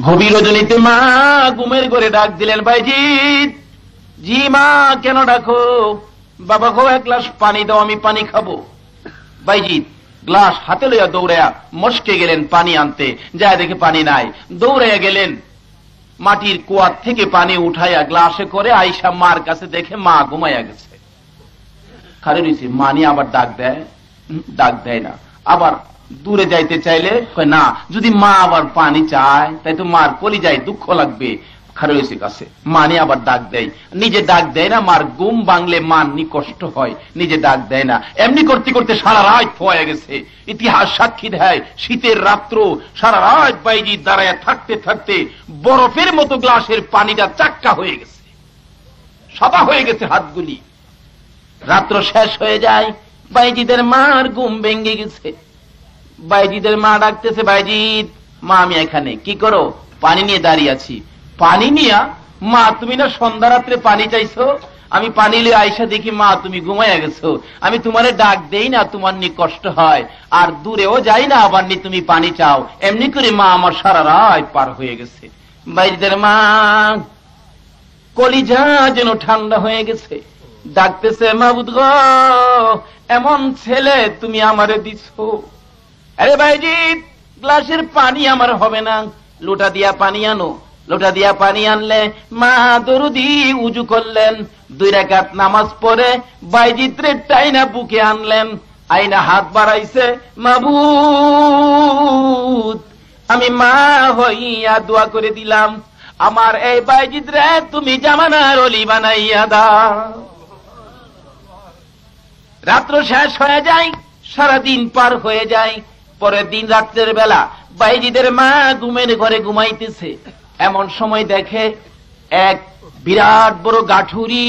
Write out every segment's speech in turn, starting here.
গভীর রজনীতে মা ঘুমের ঘরে ডাক দিলেন, ভাইজিৎ। জি মা, কেন ডাকো? বাবা গো, এক গ্লাস পানি দাও, আমি পানি খাবো। ভাইজিৎ গ্লাস হাতে লইয়া দৌড়াইয়া মস্কে গেলেন পানি আনতে, যায় দেখে পানি নাই। দৌড়াইয়া গেলেন, মাটির কুয়ার থেকে পানি উঠাইয়া গ্লাসে করে আইসা মার কাছে দেখে মা ঘুমাইয়া গেছে। খারে রয়েছে, মানি আবার ডাক দেয়, ডাক দেয় না। আবার দূরে যাইতে চাইলে কয় না, যদি মা আবার পানি চায় তাই তো মার কলিজায় দুঃখ লাগবে। খারে রয়েছে কাছে মানি আবার ডাক দেয়, নিজে ডাক দেয় না। মার ঘুম ভাঙলে মান নি কষ্ট হয়, নিজে ডাক দেয় না। এমনি করতে করতে সারা রাত হয়ে গেছে। ইতিহাস সাক্ষী দেয়, শীতের রাত্র সারা রাত বাইজিৎ দাঁড়ায় থাকতে থাকতে বরফের মতো গ্লাসের পানিটা চাক্কা হয়ে গেছে, সাদা হয়ে গেছে হাতগুলি। রাত্র শেষ হয়ে যায়, বাইজিদের মার ঘুম ভেঙে গেছে। বাইজিদের মা ডাকতেছে, বাইজিৎ মা আমি এখানে। কি করো? পানি নিয়ে দাঁড়িয়ে আছি। পানি নিয়া? মা তুমি না সন্ধ্যা রাত্রে পানি চাইছো? আমি পানি লিয়ে আইসা দেখি মা তুমি ঘুমাইয়া গেছো। আমি তোমারে ডাক দেই না, তোমার নি কষ্ট হয়, আর দূরেও যাই না, আবার নি তুমি পানি চাও। এমনি করে মা আমার সারা রাত পার হয়ে গেছে। বাইজিদের মা কলিজা যেন ঠান্ডা হয়ে গেছে, ডাকতেছে, মাবুদ গো, এমন ছেলে তুমি আমারে দিছো। আরে বাইজিৎ, গ্লাসের পানি আমার হবে না, লোটা দিয়া পানি আনো। লোটা দিয়া পানি আনলে মা দরুদি উজু করলেন, 2 রাকাত নামাজ পড়ে বাইজিৎরে টাইনা বুকে আনলেন, আইনা হাত বাড়াইছে, মাবুদ আমি মা হইয়া দোয়া করে দিলাম, আমার এই বাইজিৎরে তুমি জামানার অলি বানাইয়া দাও। রাত্র শেষ হয়ে যায়, সারাদিন পার হয়ে যায়। পরের দিন রাত্রের বেলা বাইজিদের মা ঘুমের ঘরে ঘুমাইতেছে। এমন সময় দেখে এক বিরাট বড় গাঠুরি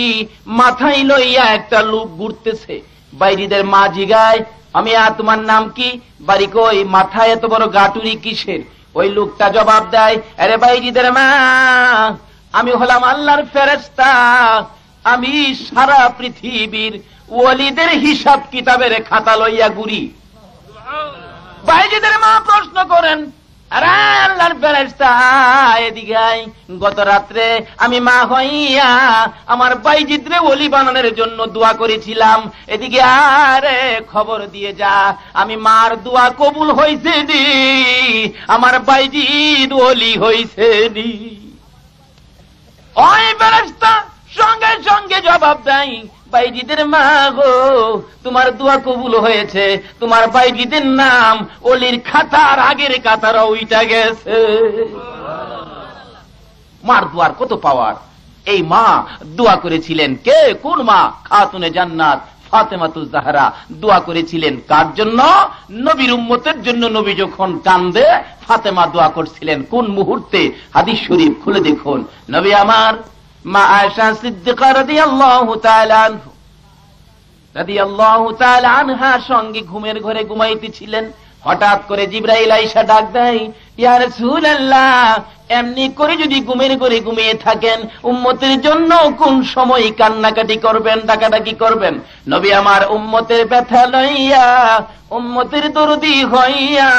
মাথায় লইয়া একটা লোক ঘুরতেছে। বাইজিদের মা জিগায়, আমি তোমার নাম কি? বাড়ি কই? মাথায় এত বড় গাঠুরি কিসের? ওই লোকটা জবাব দেয়, আরে বাইজিদের মা, আমি হলাম আল্লাহর ফেরেশতা, আমি সারা পৃথিবীর ওয়ালিদের হিসাব কিতাবের খাতা লইয়া ঘুরি। বাইজিদের মা প্রশ্ন করেন, আরে আল্লাহর ফেরেশতা এদিকে আয়, গত রাত্রে আমি মা হইয়া আমার বাইজিদরে ওলি বানানোর জন্য দোয়া করেছিলাম, এদিকে আরে খবর দিয়ে যা, আমি মার দোয়া কবুল হইছে নি, আমার বাইজিদ ওলি হইছে নি। ওই ফেরেশতা সঙ্গে সঙ্গে জবাব দেয়, বাইজিদের মা গো, তোমার দোয়া কবুল হয়েছে, তোমার বাইজিদের নাম ওলির খাতার আগের কাতারা উইটা গেছে। মার দোয়ার কত পাওয়ার! এই মা দোয়া করেছিলেন, কে? কোন মা? খাতুনে জান্নাত ফাতেমাতুজ জাহরা দোয়া করেছিলেন কার জন্য? নবীর উম্মতের জন্য। নবী যখন কান্দে ফাতেমা দোয়া করছিলেন কোন মুহূর্তে? হাদিস শরীফ খুলে দেখুন। নবী আমার মা আয়েশা সিদ্দিকা রাদিয়াল্লাহু তাআলা আনহার সঙ্গে ঘুমের ঘরে ঘুমাইতেছিলেন। হঠাৎ করে জিবরাইল আয়েশা ডাক দেয়, ইয়া রাসূলুল্লাহ, এমনি করে যদি ঘুমের ঘরে ঘুমিয়ে থাকেন, উম্মতের জন্য কোন সময় কান্নাকাটি করবেন, ডাকাডাকি করবেন? নবী আমার উম্মতের ব্যথা লইয়া, উম্মতের দরদি হইয়া,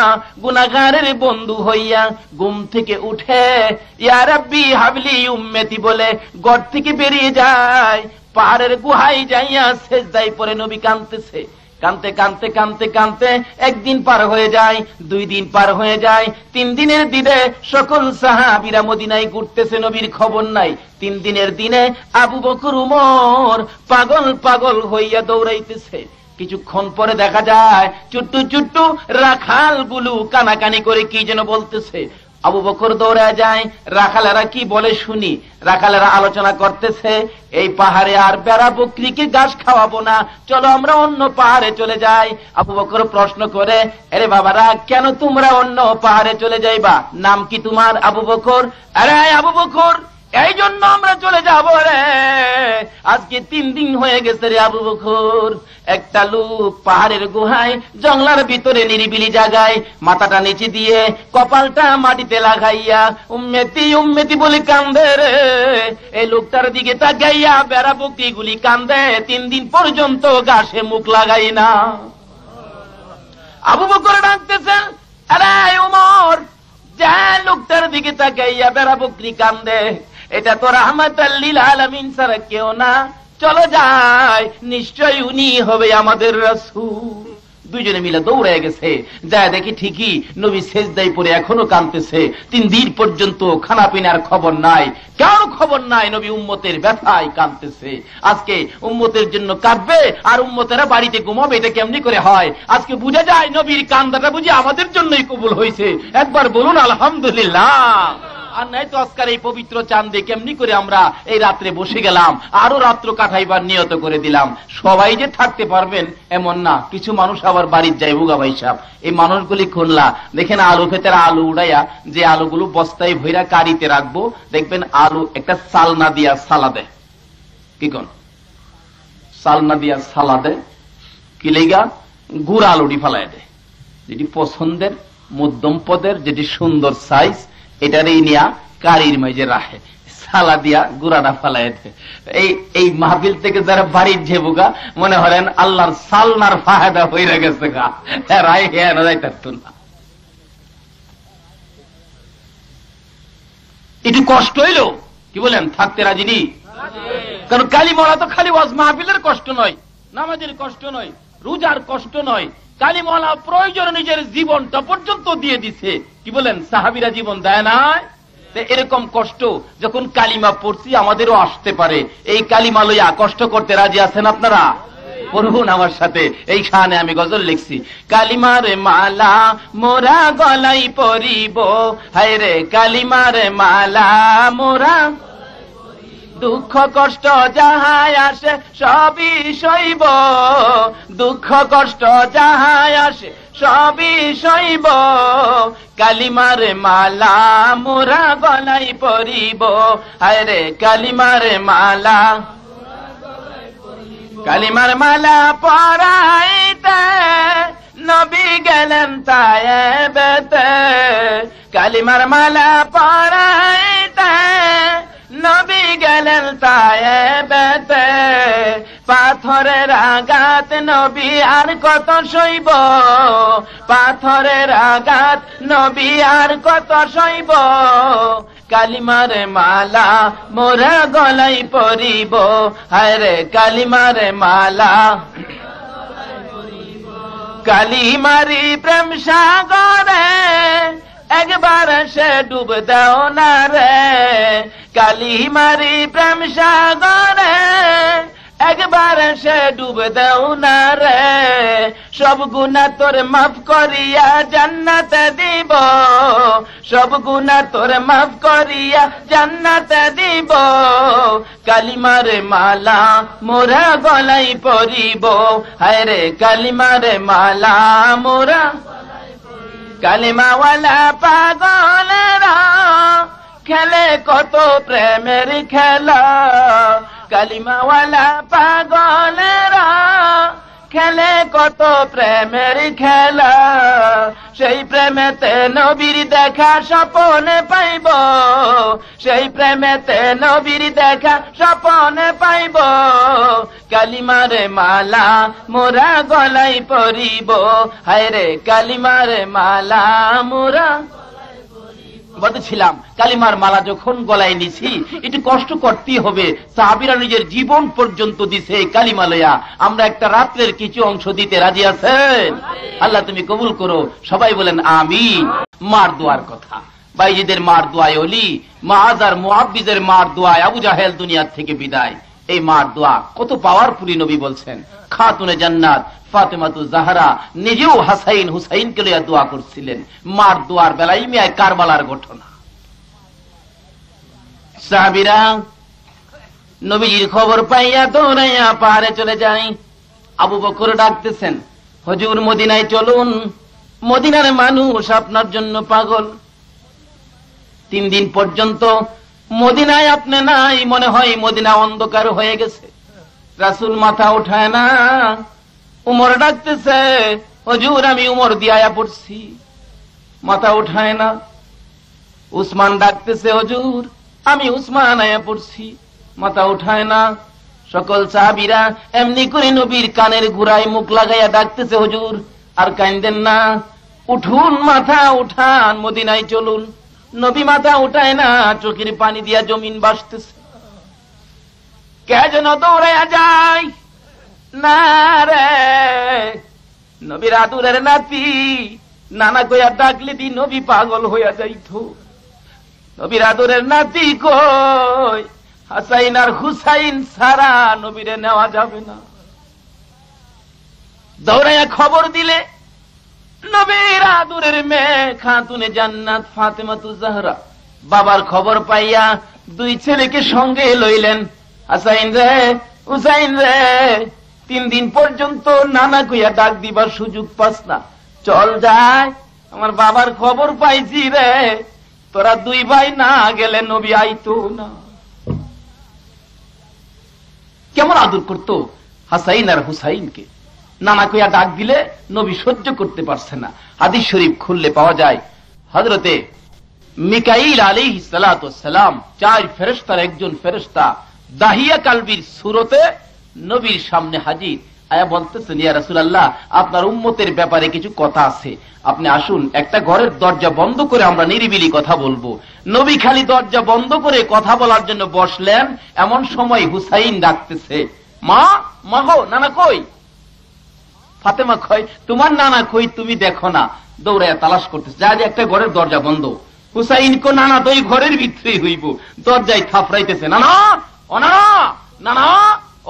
গুনাহগারের বন্ধু হইয়া ঘুম থেকে উঠে ইয়া রাব্বি হাবলি উম্মতি বলে ঘর থেকে বেরিয়ে যায়, পাহাড়ের গুহায় যাইয়া সেজদায় পড়ে নবী কাঁদতেছে। কাঁদতে কাঁদতে কাঁদতে কাঁদতে 1 দিন পার হয়ে যায়, 2 দিন পার হয়ে যায়, 3 দিনের দিনে সকল সাহাবীরা মদিনায় ঘুরতেছে, নবীর খবর নাই। 3 দিনের দিনে আবু বকর উমর পাগল পাগল হইয়া দৌড়াইতেছে। কিছুক্ষণ পরে দেখা যায় চুট্টু চুট্টু রাখালগুলো কানাকানি করে কি যেন বলতেছে। আবু বকর দৌড়া যায়, রাখালেরা কি বলে শুনি। রাখালেরা আলোচনা করতেছে, এই পাহাড়ে আর বেড়া বকরিকে ঘাস খাওয়াবো না, চলো আমরা অন্য পাহাড়ে চলে যাই। আবু বকর প্রশ্ন করে, আরে বাবারা, কেন তোমরা অন্য পাহাড়ে চলে যাইবা? নাম কি তোমার? আবু বকর। আরে আবু বকর, এই জন্য আমরা চলে যাব রে, আজকে 3 দিন হয়ে গেছে রে আবু বকর। একটা লোক পাহাড়ের গুহায় জঙ্গলার ভিতরে নিরিবিলি জায়গায় মাথাটা নিচে দিয়ে কপালটা মাটিতে লাগাইয়া উম্মতি উম্মতি বলে কান্দে রে। এই লোকটার দিকে তাকাইয়া বেড়া বকরিগুলি কান্দে, 3 দিন পর্যন্ত ঘাসে মুখ লাগাই না। আবু বকর ডাকতেছেন, আরে ওমর, যা লোকটার দিকে তাকাইয়া বেড়া বকরি কান্দে, এটা তো রাহমাতাল লিল আলামিন ছাড়া কেউ না, চলো যাই, নিশ্চয় উনি হবে আমাদের রাসূল। দুইজনে মিলে দৌড়ে গেছে, যায় দেখি ঠিকই নবী সেজদায় পড়ে এখনো কাঁদতেছে। 3 দিন পর্যন্ত খানা পিনার খবর নাই, কারো খবর নাই, নবী উম্মতের ব্যথায় কাঁদতেছে। আজকে উম্মতের জন্য কাঁদবে আর উম্মতেরা বাড়িতে ঘুমাবে, এটা কেমনি করে হয়? আজকে বুঝা যায় নবীর কান্দাটা বুঝি আমাদের জন্যই কবুল হয়েছে। একবার বলুন আলহামদুলিল্লাহ। আর নাই তো আজকাল এই পবিত্র চাঁদে কেমনি করে আমরা এই রাত্রে বসে গেলাম, আরো রাত্র কাটাইবার নিয়ত করে দিলাম। সবাই যে থাকতে পারবেন এমন না, কিছু মানুষ আবার বাড়ির যায় বুগা ভাই সাহেব। এই মানুষগুলি খুললা দেখেন আলু খেতে আলু উড়াইয়া যে আলুগুলো বস্তায় ভইরা কারিতে রাখবো, দেখবেন আলু একটা সালনা দিয়া সালাদে, কি কোন সালনা দিয়া সালাদে কি লেগা গুড় আলুটি ফালাই দেয়, যেটি পছন্দের মধ্যম পদের, যেটি সুন্দর সাইজ, এটারই নিয়া কারির মাঝে রাখে, সালা দিয়া গুড়াটা ফালাই দেয়। এই মাহফিল থেকে যারা বাড়ির যেবুগা মনে হলেন আল্লাহর সালনার ফায়দা হয়ে গেছে গা, রায় হ্যাঁ যাইতারত না। একটু কষ্ট হইল, কি বলেন, থাকতে রাজি নি? কারণ কালিমাওয়ালা তো খালি ওয়াজ মাহফিলের কষ্ট নয়, নামাজের কষ্ট নয়, রোজার কষ্ট নয়, কালিমাওয়ালা প্রয়োজন নিজের জীবনটা পর্যন্ত দিয়ে দিছে। কি বলেন, সাহাবীরা জীবন দেয় না? এরকম কষ্ট যখন কালিমা পড়ছি আমাদেরও আসতে পারে। এই কালিমা লইয়া কষ্ট করতে রাজি আছেন আপনারা? পড়ুন আমার সাথে, এই শানে আমি গজল লিখছি। কালিমার মালা মোরা গলাই পরিব, হায় রে কালিমার মালা মোরা, দুঃখ কষ্ট যাহাই আসে সবই সইব, দুঃখ কষ্ট যাহাই আসে সবই সইব, কালিমার মালা মোরা গলাই পরিব, হায় রে কালিমার মালা, কালিমার মালা পরাইতে নবী গেলেন তায়েবেতে, কালিমার মালা পরাইতে নবী গেলেন তায়েবেতে, পাথরের আঘাত নবী আর কত সইব, পাথরের আঘাত নবী আর কত সইব, কালিমার মালা মোরা গলাই পরিব, হায় রে কালিমার মালা, কালিমারি প্রেম সাগরে একবার সে ডুব দাও না রে, কালিমারি প্রেম সাগরে একবার সে ডুব দাও না রে, সব গুনাহ তোর মাফ করিয়া জান্নাতে দিব, সব গুনাহ তোর মাফ করিয়া জান্নাতে দিব, কালিমার মালা মোরা গলাই পরিব, হায় রে কালিমার মালা মোরা, কালিমাওয়ালা পাগলেরা খেলে কত প্রেমের খেলা, কালিমাওয়ালা পাগলেরা খেলে কত প্রেমের খেলা, সেই প্রেমেতে নবীর দেখা স্বপনে পাইব, সেই প্রেমেতে নবীর দেখা স্বপনে পাইব, কালিমার মালা মোরা গলাই পরিব, হায় রে কালিমার মালা মোরা। বলতেছিলাম কালিমার মালা যখন গলায় নিছি একটু কষ্ট করতেই হবে। সাহাবীরা নিজের জীবন পর্যন্ত দিছে কালিমা লইয়া। আমরা একটা রাত্রের কিছু অংশ দিতে রাজি আছেন? আল্লাহ তুমি কবুল করো, সবাই বলেন আমিন। মার দোয়ার কথা, বাইজিদের মার দোয়ায় অলি, মাআজ আর মুআব্বিজের মার দোয়ায় আবু জাহেল দুনিয়ার থেকে বিদায়। এই মার দোয়া কত পাওয়ারফুলি নবী বলছেন। খাতুনে জান্নাত ফাতেমাতু জাহরা নিজেও হাসাইন হুসাইনকে লইয়া দোয়া করছিলেন। মার দোয়ার বেলায় মিয়ায় কারবালার ঘটনা। সাহাবীরা নবীজির খবর পাইয়া দৌড়াইয়া পাহাড়ে চলে যায়। আবু বকর ডাকতেছেন, হুজুর মদিনায় চলুন, মদিনার মানুষ আপনার জন্য পাগল। 3 দিন পর্যন্ত মদিনায় আপনি নাই, মনে হয় মদিনা অন্ধকার হয়ে গেছে। রাসূল মাথা উঠায় না। উমর ডাকতেছে, হুজুর আমি উমর দিয়ায়া পড়ছি, মাথা উঠায় না। উসমান ডাকতেছে, হুজুর আমি উসমান আয়া পড়ছি, মাথা উঠায় না। সকল সাহাবীরা এমনি করে নবীর কানের ঘুরায় মুখ লাগাইয়া ডাকতেছে, হুজুর আর কাইন্দেন না। উঠুন, মাথা উঠান, মদিনায় চলুন। নবী মাথা উঠায় না, চোখের পানি দিয়া জমিন বাসতেছে। কে যেন দৌড়াইয়া যায়, না রে নবীর আদুরের নাতি, নানা কইয়া ডাকলে দি নবী পাগল হইয়া যাইত। নবীর আদুরের নাতি কই, হাসাইন আর হুসাইন ছাড়া নবীরে নেওয়া যাবে না। দৌড়াইয়া খবর দিলে নবীর আদুরের মেয়ে খাতুনে জান্নাত ফাতেমাতুজ জাহরা বাবার খবর পাইয়া দুই ছেলেকে সঙ্গে লইলেন। হাসাইন রে, হুসাইন রে, 3 দিন পর্যন্ত নানা কইয়া ডাক দিবার সুযোগ পাস না, চল যায়, আমার বাবার খবর পাইছি রে, তোরা 2 ভাই না গেলে নবী আইতো না। কেমন আদর করতো হাসাইন আর হুসাইনকে। নানা কইয়া ডাক দিলে নবী সহ্য করতে পারছে না। হাদিস শরীফ খুললে পাওয়া যায়, হযরতে মিকাইল আলাইহিস সালাতু ওয়াস সালাম 4 ফেরেশতার একজন ফেরেশতা দাহিয়া কালবির সূরতে নবীর সামনে হাজির। আয়া বলতেছেন, ইয়া রাসূলুল্লাহ, আপনার উম্মতের ব্যাপারে কিছু কথা আছে, আপনি আসুন, একটা ঘরের দরজা বন্ধ করে আমরা নিরিবিলি কথা বলবো। নবী খালি দরজা বন্ধ করে কথা বলার জন্য বসলেন, এমন সময় হুসাইন ডাকতেছে, মা, মা গো, নানা কই? ফাতেমা কয়, তোমার নানা কই তুমি দেখো না? দৌড়াইয়া তালাশ করতেছে, যা একটা ঘরের দরজা বন্ধ। হুসাইন কো, নানা তো এই ঘরের ভিতরে হইব। দরজায় থাপড়াইতেছে, নানা, ও নানা, নানা,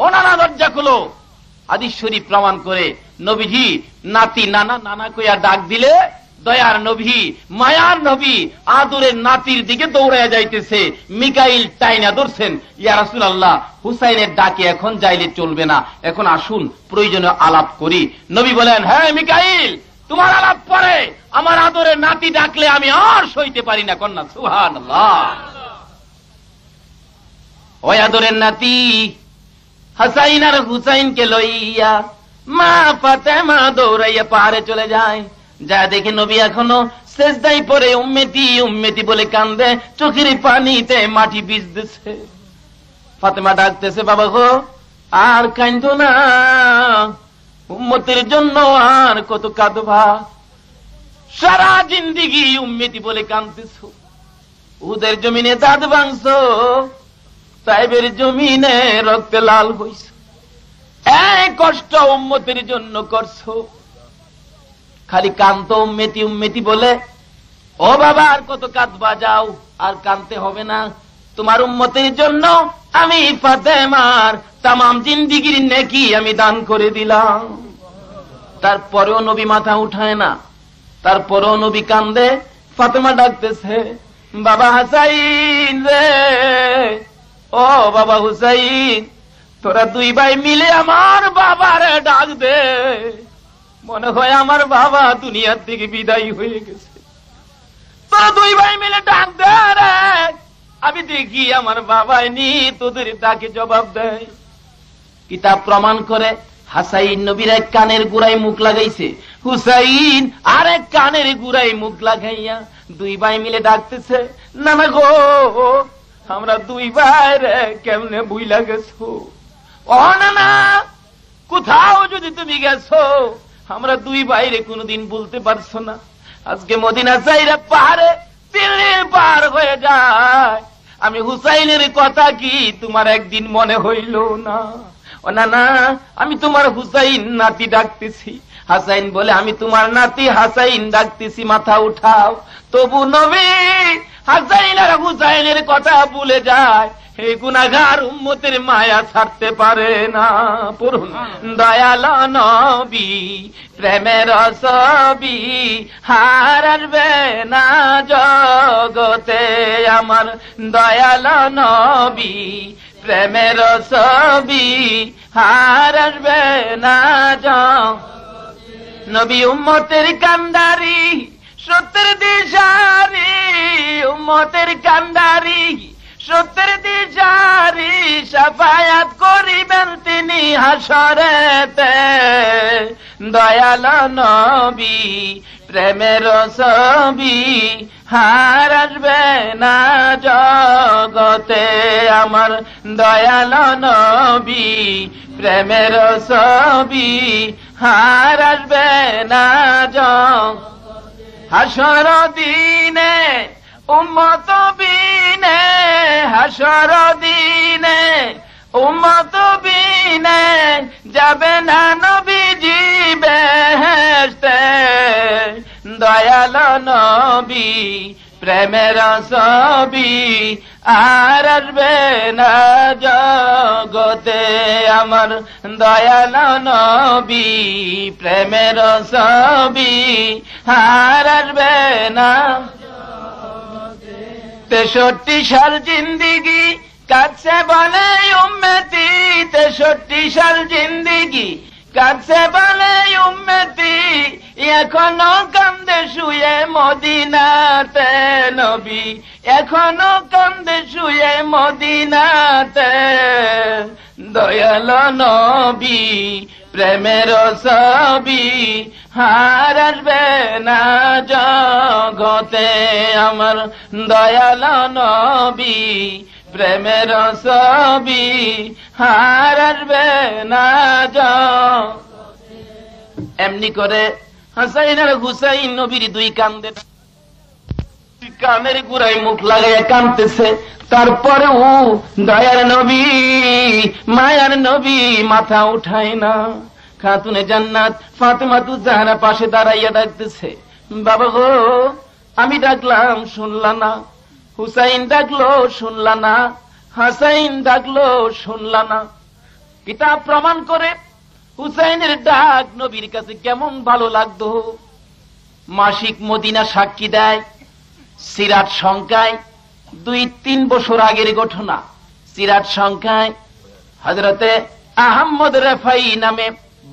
ও নানা, দরজা খুলো। হাদিস শরীফ প্রমাণ করে নবীজি নাতি নানা নানা কইয়া ডাক দিলে দয়ার নবী, মায়ার নবী আদরের নাতির দিকে দৌড়াইয়া যাইতেছে। মিকাইল টাইনা ধরছেন, ইয়া রাসূলুল্লাহ, হুসাইনের ডাকে এখন যাইলে চলবে না, এখন আসুন, প্রয়োজনে আলাপ করি। নবী বলেন, হ্যাঁ মিকাইল, তোমার আলাপ পরে, আমার আদরের নাতি ডাকলে আমি আর সইতে পারি না। কন্যা সুবহানাল্লাহ। ওই আদরের নাতি হাসাইন আর হুসাইনকে লইয়া মা ফাতেমা দৌড়াইয়া পাহাড়ে চলে যায়। যা দেখে নবী এখনো সেজদায় পড়ে উম্মতি উম্মতি বলে কান্দে, চোখের পানিতে মাটি ভিজতেছে। ফাতেমা ডাকতেছে, বাবা গো, আর কান্দো না, উম্মতের জন্য আর কত কাঁদবা, সারা জিন্দেগি উম্মতি বলে কাঁদতেছো, উহুদের জমিনে দাঁত ভাঙছো, তাইবের জমিনে রক্তে লাল হইছো, এক কষ্ট উম্মতের জন্য করছো, খালি কান্ত উম্মতি উম্মতি বলে। ও বাবা, আর কত কাঁদবা, যাও, আর কাঁদতে হবে না, তোমার উম্মতের জন্য আমি ফাতেমার তামাম জিন্দেগির নেকি আমি দান করে দিলাম। তারপরেও নবী মাথা উঠায় না, তারপরেও নবী কান্দে। ফাতেমা ডাকতেছে, বাবা হাসাইন রে, ও বাবা হুসাইন, তোরা 2 ভাই মিলে আমার বাবারে ডাক দে, মনে হয় আমার বাবা দুনিয়ার থেকে বিদায় হয়ে গেছে। তোরা 2 ভাই মিলে ডাক দে রে, আমি দেখি আমার বাবাই নি তোদের ডাকে জবাব দেয়। কিতাব প্রমাণ করে হাসাইন নবীর এক কানের গুড়ায় মুখ লাগাইছে, হুসাইন আরেক কানের গুড়ায় মুখ লাগাইয়া 2 ভাই মিলে ডাকতেছে, নানা গো, আমরা 2 ভাই রে কেমনে ভুইলা গেছো? ও নানা, কোথাও যদি তুমি গেছো, আমরা 2 ভাই রে কোনদিন বলতে পারছো না। আজকে মদিনা যাইরা পাহাড়ে 3 দিন পার হয়ে যায়, আমি হুসাইনের কথা কি তোমার একদিন মনে হইল না? ও নানা, আমি তোমার হুসাইন নাতি ডাকতেছি। হাসাইন বলে, আমি তোমার নাতি হাসাইন ডাকতেছি, মাথা উঠাও। তবু নবী হাসাইন আর হুসাইনের কথা ভুলে যায়, এই গুনাহগার উম্মতের মায়া ছাড়তে পারে না। পড়ুন, দয়াল নবী প্রেমের ছবি হারাবে না জগতে আমার, দয়াল নবী প্রেমের ছবি হারাবে না জগতে। নবী উম্মতের কান্দারি, সত্যের দিশারি, উম্মতের কান্দারি, সত্যের দিশারি, শাফায়াত করিবেন তিনি হাসরেতে। দয়াল নবী প্রেমের ছবি হারাবে না জগতে আমার, দয়াল নবী প্রেমের ছবি হারাবে না জগতে। হাসর দিনে উম্মত বিনে, হাসর দিনে উম্মত বিনে যাবে না নবীজি বেহেশতে। দয়াল নবী প্রেমের ছবি আর আসবে না জগতে আমার। দয়াল নবী প্রেমের ছবি আর আসবে না। 63 সাল জিন্দিগি কাছে বলে উম্মতি, 63 সাল জিন্দিগি কাছে বলে উম্মতি, এখনো কান্দে শুয়ে মদিনাতে নবী, এখনো কান্দে শুয়ে মদিনাতে। দয়াল নবী প্রেমের ছবি আর আসবে না জগতে আমার। দয়াল নবী প্রেমের ছবি আর আসবে না জগতে। এমনি করে হাসাইন আর হুসাইন নবীর দুই কান্দে, কানের গুড়ায় মুখ লাগাইয়া কাঁদতেছে। তারপরেও দয়ার নবী মায়ার নবী মাথা উঠায় না। খাতুনে জান্নাত ফাতেমাতুজ জাহরা পাশে দাঁড়াইয়া ডাকতেছে, বাবা গো আমি ডাকলাম শুনলা না, হুসাইন ডাকলো শুনলা না, হাসাইন ডাকলো শুনলা না। কিতাব প্রমাণ করে হুসাইনের ডাক নবীর কাছে কেমন ভালো লাগতো। মাসিক মদিনা সাক্ষী দেয়, সিরাত সংখ্যায় 2-3 বছর আগের ঘটনা। সিরাত সংখ্যায় হযরতে আহমদ রেফাই নামে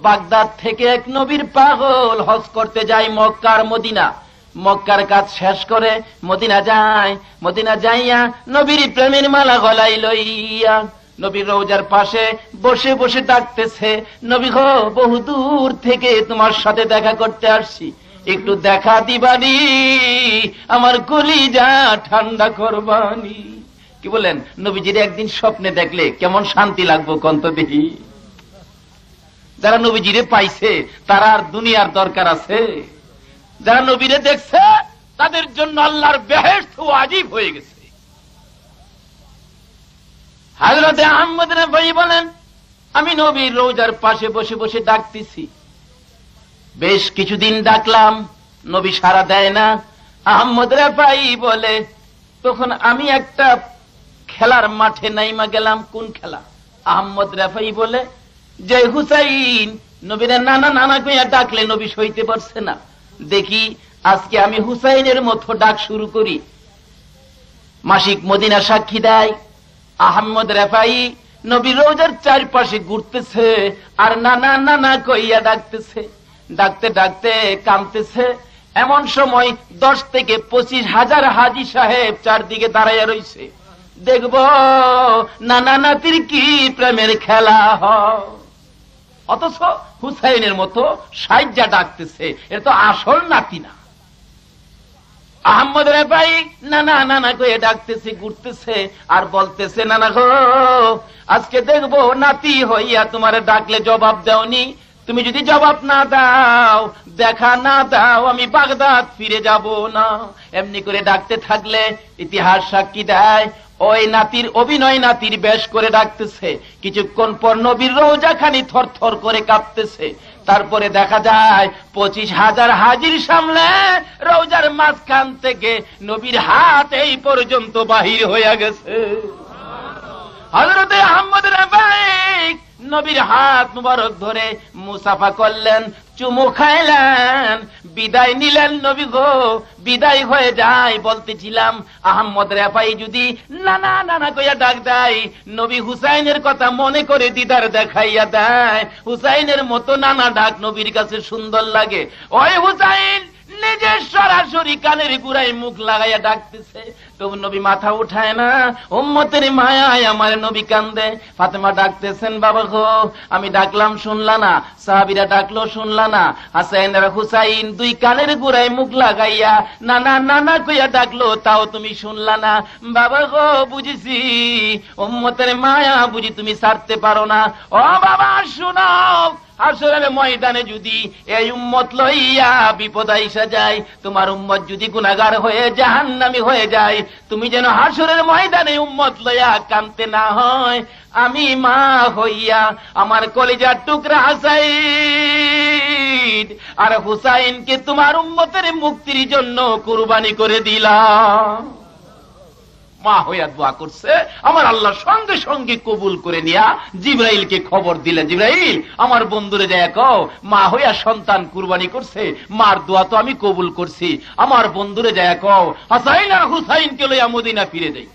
বাগদাদ থেকে এক নবীর পাগল হজ করতে যায় মক্কার মদিনা। মক্কার কাজ শেষ করে মদিনা যায়, মদিনা যাইয়া নবীর প্রেমের মালা গলায় লইয়া নবীর রওজার পাশে বসে বসে ডাকতেছে, নবী গো বহু দূর থেকে তোমার সাথে দেখা করতে আসছি, একটু দেখা দিবানি, আমার কলিজা ঠান্ডা করবানি। কি বলেন, নবীজির একদিন স্বপ্নে দেখলে কেমন শান্তি লাগবো কন্ত দেখি। যারা নবীজিরে পাইছে তারা আর দুনিয়ার দরকার আছে? যারা নবীরে দেখছে তাদের জন্য আল্লাহর বেহেশত ওয়াজিব হয়ে গেছে। হযরতে আহমদ রেফাই বলেন, আমি নবীর রওজার পাশে বসে বসে ডাকতেছি, বেশ কিছুদিন ডাকলাম, নবী সাড়া দেয় না। আহমদ রেফাই বলে, তখন আমি একটা খেলার মাঠে নাইমা গেলাম। কোন খেলা? আহমদ রেফাই বলে যে হুসাইন নবীরে নানা নানা কইয়া ডাকলে নবী সইতে পারছে না, দেখি আজকে আমি হুসাইনের মতো ডাক শুরু করি। মাসিক মদিনা সাক্ষী দেয়, আহমদ রেফাই নবীর রওজার চারপাশে ঘুরতেছে আর নানা নানা কইয়া ডাকতেছে। ডাকতে ডাকতে কাঁদতেছে। এমন সময় 10 থেকে 25,000 হাজী সাহেব চারদিকে দাঁড়াইয়া রইছে। দেখবো নানা নাতির কি প্রেমের খেলা হয়। অথচ হুসাইনের মতো সাইজা ডাকতেছে, এটা তো আসল নাতি না। আহমদ রেফাই নানা নানা কয়ে ডাকতেছে, ঘুরতেছে আর বলতেছে, নানা গো আজকে দেখবো নাতি হইয়া তোমার ডাকলে জবাব দেওনি, তুমি যদি জবাব না দাও, দেখা না দাও, আমি বাগদাদ ফিরে যাব না। এমনি করে ডাকতে থাকলে ইতিহাস সাক্ষী দেয় ওই নাতির অভিনয় নাতির বেশ করে ডাকতেছে। কিছুক্ষণ পর নবীর রওজা খানি থরথর করে কাঁপতেছে। তারপরে দেখা যায় 25,000 হাজির সামনে রওজার মাঝখান থেকে নবীর হাত এই পর্যন্ত বাহির হইয়া গেছে। হযরতে আহমদ রেফাই নবীর হাত মুবারক ধরে মুসাফা করলেন, চুমু খাইলেন, বিদায় নিলেন। নবী গো বিদায় হয়ে যায়। বলতেছিলাম আহমদ রেফাই যদি নানা নানা কইয়া ডাক দেয়, নবী হুসাইনের কথা মনে করে দিদার দেখাইয়া দেয়। হুসাইনের মতো নানা ডাক নবীর কাছে সুন্দর লাগে। ওই হুসাইন নিজের সরাসরি কানের গুড়ায় মুখ লাগাইয়া ডাকতেছে, তবু নবী মাথা উঠায় না। উম্মতের মায়ায় আমার নবী কান্দে। ফাতেমা ডাকতেছেন, বাবা গো আমি ডাকলাম শুনলা না, সাহাবীরা ডাকলো শুনলা না, হাসাইন আর হুসাইন দুই কানের গুড়ায় মুখ লাগাইয়া নানা নানা কইয়া ডাকলো, তাও তুমি শুনলা না। বাবা গো বুঝেছি, উম্মতের মায়া বুঝি তুমি ছাড়তে পারো না। ও বাবা শুনো, হাসরের ময়দানে যদি এই উম্মত লইয়া বিপদ আইসা যায়, তোমার উম্মত যদি গুনাহগার হয়ে জাহান্নামী হয়ে যায়, তুমি যেন হাসরের ময়দানে উম্মত লইয়া কাঁদতে না হয়। আমি মা হইয়া আমার কলিজার টুকরা হাসাইন আর হুসাইনকে তোমার উম্মতের মুক্তির জন্য কুরবানি করে দিলাম। মা হইয়া দোয়া করছে, আমার আল্লাহ সঙ্গে সঙ্গে কবুল করে নিয়া জিবরাইলকে খবর দিলেন, জিবরাইল আমার বন্ধুরে যায় কও, মা হইয়া সন্তান কুরবানি করছে, মার দোয়া তো আমি কবুল করছি, আমার বন্ধুরে যায় কও হাসাইন আর হুসাইনকে লইয়া মদিনা ফিরে যাইত।